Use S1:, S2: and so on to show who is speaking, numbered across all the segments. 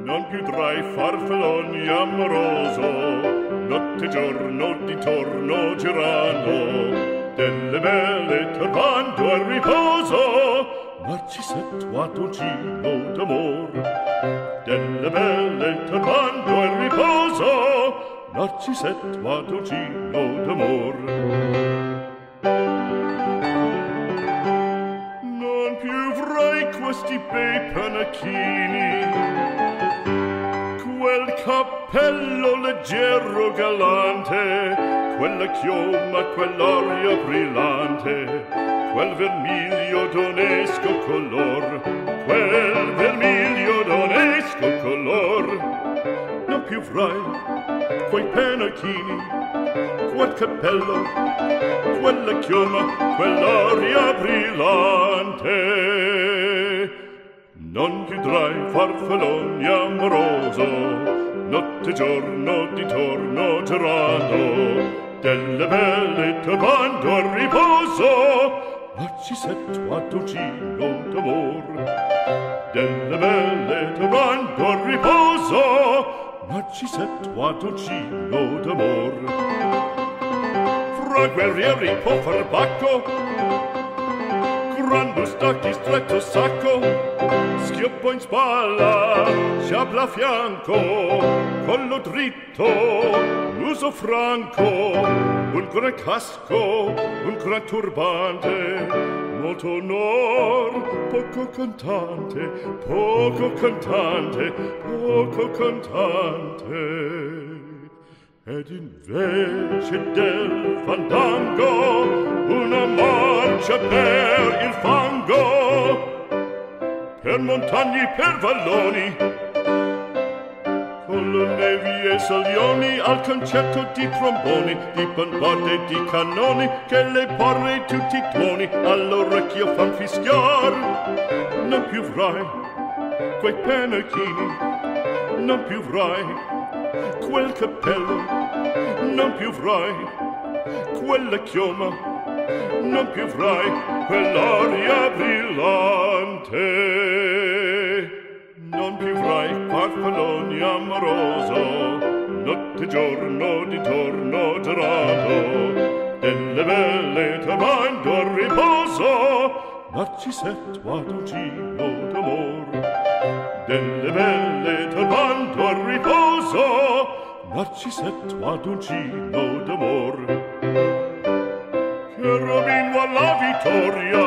S1: Non più tra i farfalloni amoroso, notte e giorno di torno girando, delle belle turbando al riposo, Narcisetto ad un giro d'amor. Delle belle turbando al riposo, Narcisetto ad un giro d'amor. Non più avrai questi bei panacchini, quel cappello leggero galante, quella chioma, quell'aria brillante, quel vermiglio d'onesco color, quel vermiglio d'onesco color. Non più avrai quei pennacchini, quel cappello, quella chioma, quell'aria brillante. Non più tra i farfalloni amoroso, notte e giorno di torno girando, delle belle turbando al riposo, Narcisetto ad un giro d'amor. Delle belle turbando al riposo, Narcisetto ad un giro d'amor. Fra guerrieri può far bacco, grande stacchi, stretto sacco, schioppo in spalla, sciabla a fianco, collo dritto, muso franco, un gran casco, un gran turbante, molto onor, poco cantante, poco cantante, poco cantante. Ed invece del fandango una marcia per il fango, per montagne, per valloni, con le nevi e salioni, al concerto di tromboni, di bombarde e di cannoni, che le porre tutti i tuoni all'orecchio fan fischiar. Non più avrai quei pennacchini, non più avrai quel cappello, non più avrai quella chioma, non più avrai quell'aria brillante. Non più avrai farfalloni amoroso, notte e giorno di torno girando, delle belle turbando al riposo, Narcisetto ad un giro d'amor. Delle belle turbando al riposo, Narcisetto ad un giro d'amor. Cherubino alla vittoria,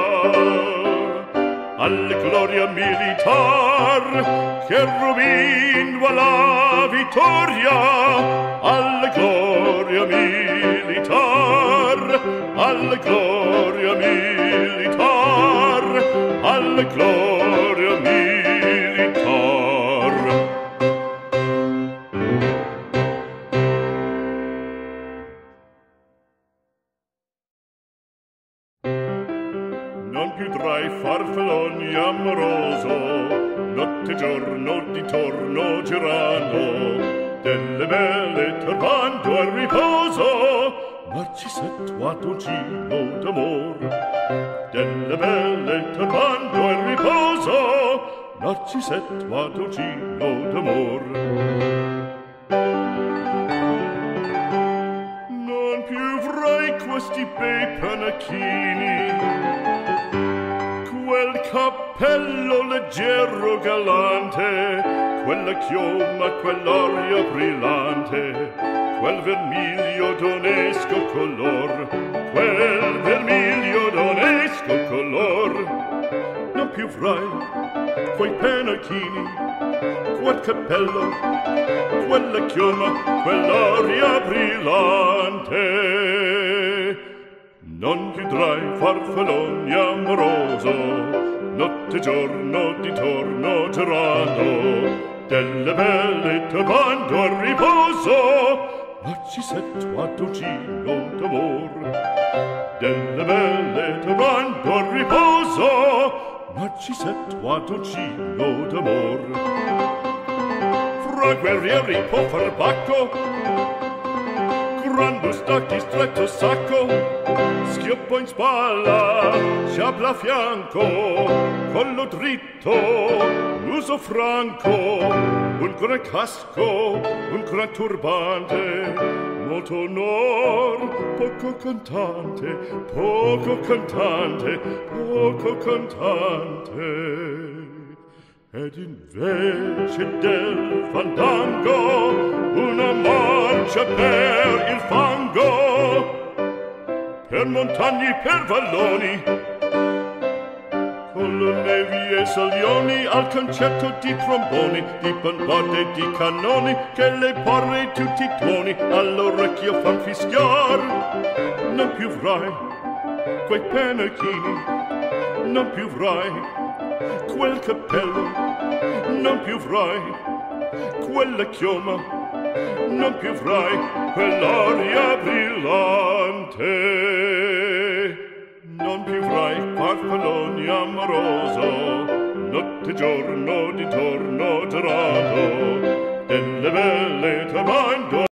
S1: alla gloria militar, cherubino alla vittoria, alla gloria militar, alla gloria militar, alla gloria militar. Non più tra i farfalloni amoroso, notte e giorno di torno girando, delle belle turbando al riposo, Narcisetto ad un giro d'amor. Delle belle turbando al riposo, Narcisetto ad un giro d'amor. Non più avrai questi bei panacchini, quel cappello leggero galante, quella chioma, quell'aria brillante, quel vermiglio d'onesco color, quel vermiglio d'onesco color. Non più avrai quei pennacchini, quel cappello, quella chioma, quell'aria brillante. Non più tra i farfalloni amoroso, notte e giorno di torno girando, delle belle turbando al riposo, Narcisetto ad un giro d'amor. Delle belle turbando al riposo, Narcisetto ad un giro d'amor. Fra guerrieri può far bacco, grande stacchi, stretto sacco, schioppo in spalla, sciabla a fianco, collo dritto, uso franco, un gran casco, un gran turbante, molto onor, poco cantante, poco cantante, poco cantante. Ed invece del fandango una marcia per il fango, per montagne, per valloni, con le nevi e salioni, al concerto di tromboni, di bombarde e di cannoni, che le porre tutti i tuoni all'orecchio fan fischiar. Non più avrai quei pennacchini, non più avrai quel cappello, non più avrai quella chioma, non più avrai quell'aria brillante, non più avrai farfalloni amoroso, notte e giorno di torno girato, delle belle t'amando.